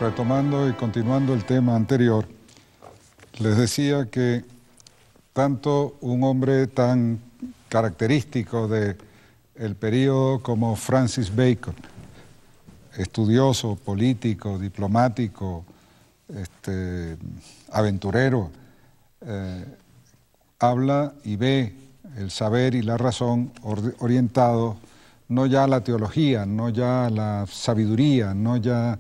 retomando y continuando el tema anterior, les decía que tanto un hombre tan característico del periodo como Francis Bacon, estudioso, político, diplomático, aventurero, habla y ve el saber y la razón orientados no ya a la teología, no ya a la sabiduría, no ya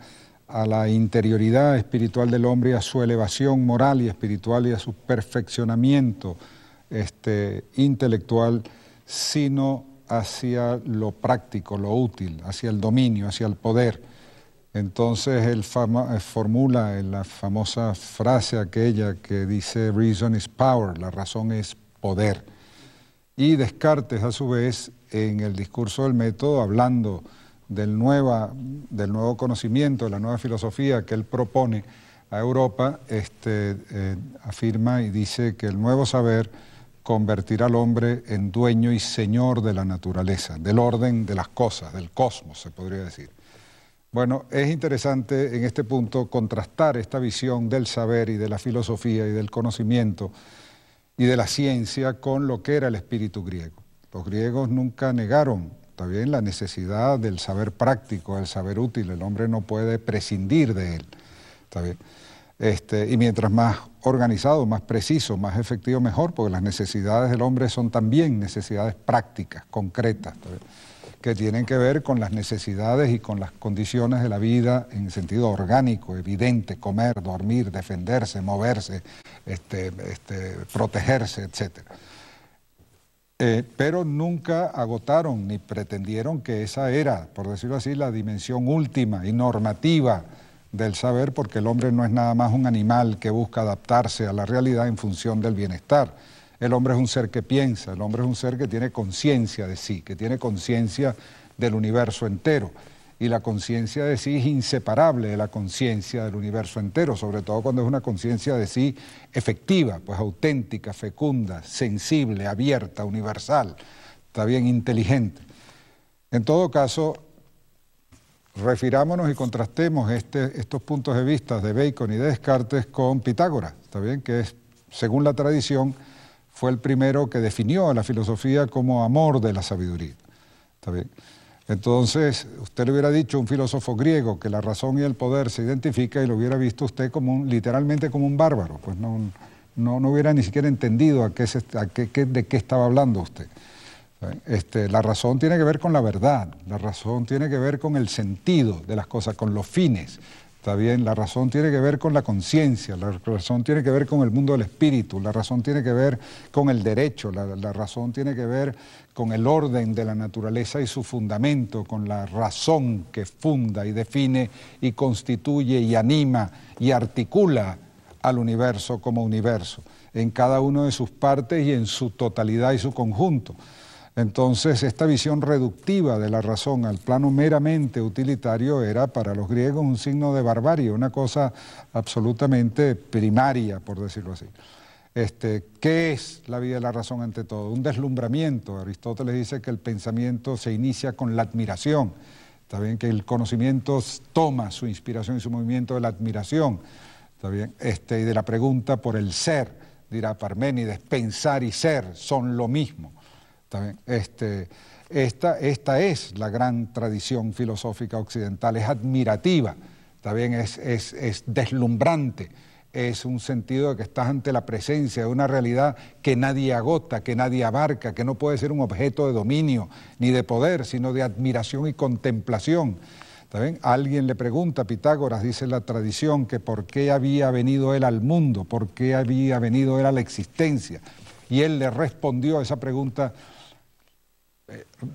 a la interioridad espiritual del hombre y a su elevación moral y espiritual y a su perfeccionamiento intelectual, sino hacia lo práctico, lo útil, hacia el dominio, hacia el poder. Entonces él formula la famosa frase aquella que dice "Reason is power", la razón es poder. Y Descartes, a su vez, en el discurso del método, hablando del nuevo conocimiento, de la nueva filosofía que él propone a Europa, afirma y dice que el nuevo saber convertirá al hombre en dueño y señor de la naturaleza, del orden de las cosas, del cosmos, se podría decir. Bueno, es interesante en este punto contrastar esta visión del saber y de la filosofía y del conocimiento y de la ciencia con lo que era el espíritu griego. Los griegos nunca negaron, también, la necesidad del saber práctico, del saber útil. El hombre no puede prescindir de él, ¿está bien? Y mientras más organizado, más preciso, más efectivo, mejor, porque las necesidades del hombre son también necesidades prácticas, concretas, ¿está bien?, que tienen que ver con las necesidades y con las condiciones de la vida en sentido orgánico, evidente: comer, dormir, defenderse, moverse, protegerse, etc. Pero nunca agotaron ni pretendieron que esa era, por decirlo así, la dimensión última y normativa del saber, porque el hombre no es nada más un animal que busca adaptarse a la realidad en función del bienestar. El hombre es un ser que piensa, el hombre es un ser que tiene conciencia de sí, que tiene conciencia del universo entero. Y la conciencia de sí es inseparable de la conciencia del universo entero, sobre todo cuando es una conciencia de sí efectiva, pues auténtica, fecunda, sensible, abierta, universal, está bien, inteligente. En todo caso, refirámonos y contrastemos estos puntos de vista de Bacon y de Descartes con Pitágoras, está bien, que es, según la tradición, fue el primero que definió a la filosofía como amor de la sabiduría, ¿está bien? Entonces, usted le hubiera dicho a un filósofo griego que la razón y el poder se identifican y lo hubiera visto usted como literalmente como un bárbaro, pues no hubiera ni siquiera entendido de qué estaba hablando usted. La razón tiene que ver con la verdad, la razón tiene que ver con el sentido de las cosas, con los fines. Está bien, la razón tiene que ver con la conciencia, la razón tiene que ver con el mundo del espíritu, la razón tiene que ver con el derecho, la razón tiene que ver con el orden de la naturaleza y su fundamento, con la razón que funda y define y constituye y anima y articula al universo como universo, en cada una de sus partes y en su totalidad y su conjunto. Entonces, esta visión reductiva de la razón al plano meramente utilitario era para los griegos un signo de barbarie, una cosa absolutamente primaria, por decirlo así. ¿Qué es la vida de la razón ante todo? Un deslumbramiento. Aristóteles dice que el pensamiento se inicia con la admiración. Está bien, que el conocimiento toma su inspiración y su movimiento de la admiración. Está bien, y de la pregunta por el ser, dirá Parménides: pensar y ser son lo mismo. Esta es la gran tradición filosófica occidental, es admirativa, también es deslumbrante, es un sentido de que estás ante la presencia de una realidad que nadie agota, que nadie abarca, que no puede ser un objeto de dominio ni de poder, sino de admiración y contemplación. ¿Está bien? Alguien le pregunta a Pitágoras, dice la tradición, que por qué había venido él al mundo, por qué había venido él a la existencia, y él le respondió a esa pregunta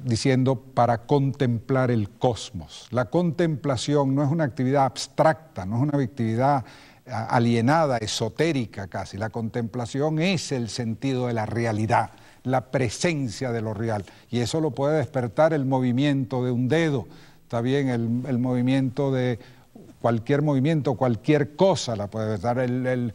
diciendo: para contemplar el cosmos. La contemplación no es una actividad abstracta, no es una actividad alienada, esotérica casi. La contemplación es el sentido de la realidad, la presencia de lo real, y eso lo puede despertar el movimiento de un dedo, está bien, el movimiento de cualquier cosa la puede dar, el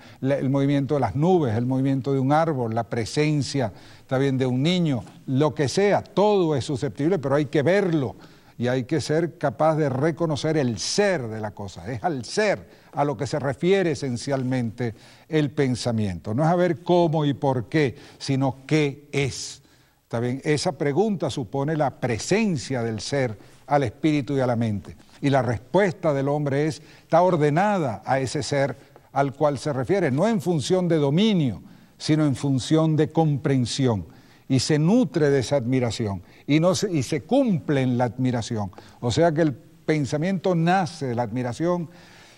movimiento de las nubes, el movimiento de un árbol, la presencia, está bien, de un niño, lo que sea, todo es susceptible, pero hay que verlo y hay que ser capaz de reconocer el ser de la cosa. Es al ser a lo que se refiere esencialmente el pensamiento. No es a ver cómo y por qué, sino qué es. ¿Está bien? Esa pregunta supone la presencia del ser al espíritu y a la mente. Y la respuesta del hombre está ordenada a ese ser al cual se refiere, no en función de dominio, sino en función de comprensión. Y se nutre de esa admiración y se cumple en la admiración. O sea que el pensamiento nace de la admiración,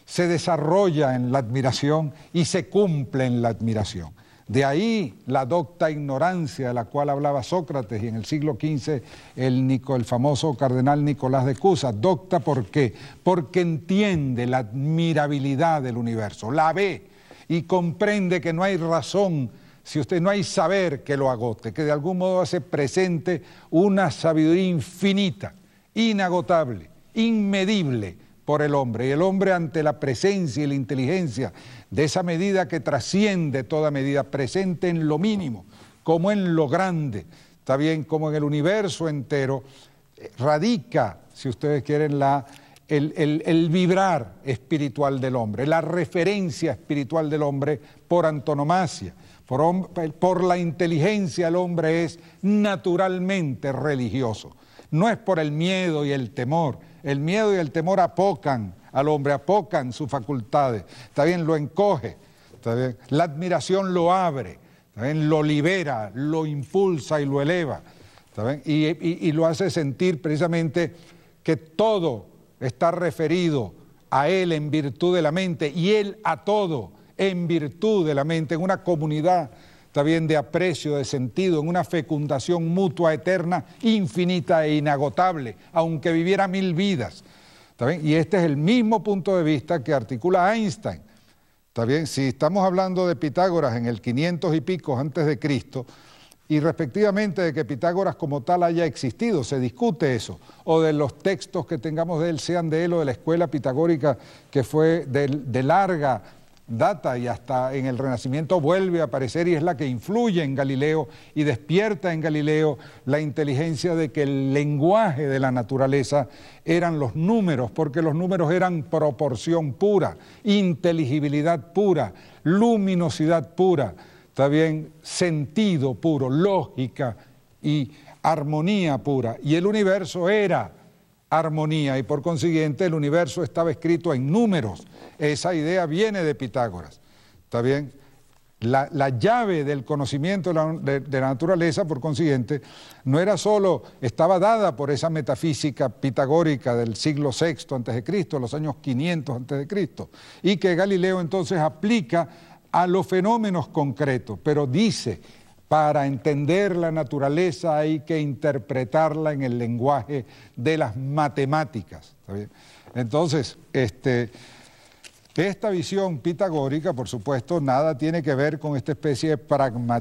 se desarrolla en la admiración y se cumple en la admiración. De ahí la docta ignorancia de la cual hablaba Sócrates y en el siglo XV el famoso cardenal Nicolás de Cusa. Docta, ¿por qué? Porque entiende la admirabilidad del universo, la ve y comprende que no hay razón, no hay saber que lo agote, que de algún modo hace presente una sabiduría infinita, inagotable, inmedible por el hombre. Y el hombre, ante la presencia y la inteligencia de esa medida que trasciende toda medida, presente en lo mínimo como en lo grande, está bien, como en el universo entero, radica, si ustedes quieren, el vibrar espiritual del hombre, la referencia espiritual del hombre por antonomasia. Por la inteligencia el hombre es naturalmente religioso. No es por el miedo y el temor. El miedo y el temor apocan al hombre, apocan sus facultades. Está bien, lo encoge. Está bien. La admiración lo abre, está bien, lo libera, lo impulsa y lo eleva. ¿Está bien? Y lo hace sentir precisamente que todo está referido a él en virtud de la mente y él a todo en virtud de la mente, en una comunidad, está bien, de aprecio, de sentido, en una fecundación mutua, eterna, infinita e inagotable, aunque viviera 1000 vidas. ¿Está bien? Y este es el mismo punto de vista que articula Einstein. ¿Está bien? Si estamos hablando de Pitágoras en el 500 y pico antes de Cristo, y respectivamente de que Pitágoras como tal haya existido, se discute eso, o de los textos que tengamos de él, sean de él o de la escuela pitagórica que fue de larga data y hasta en el Renacimiento vuelve a aparecer y es la que influye en Galileo y despierta en Galileo la inteligencia de que el lenguaje de la naturaleza eran los números, porque los números eran proporción pura, inteligibilidad pura, luminosidad pura, está bien, sentido puro, lógica y armonía pura. Y el universo era armonía y por consiguiente el universo estaba escrito en números. Esa idea viene de Pitágoras. ¿Está bien? La llave del conocimiento de la naturaleza, por consiguiente, no era solo, estaba dada por esa metafísica pitagórica del siglo VI a.C., los años 500 a.C., y que Galileo entonces aplica a los fenómenos concretos, pero dice, para entender la naturaleza hay que interpretarla en el lenguaje de las matemáticas. ¿Está bien? Entonces, esta visión pitagórica, por supuesto, nada tiene que ver con esta especie de pragmatismo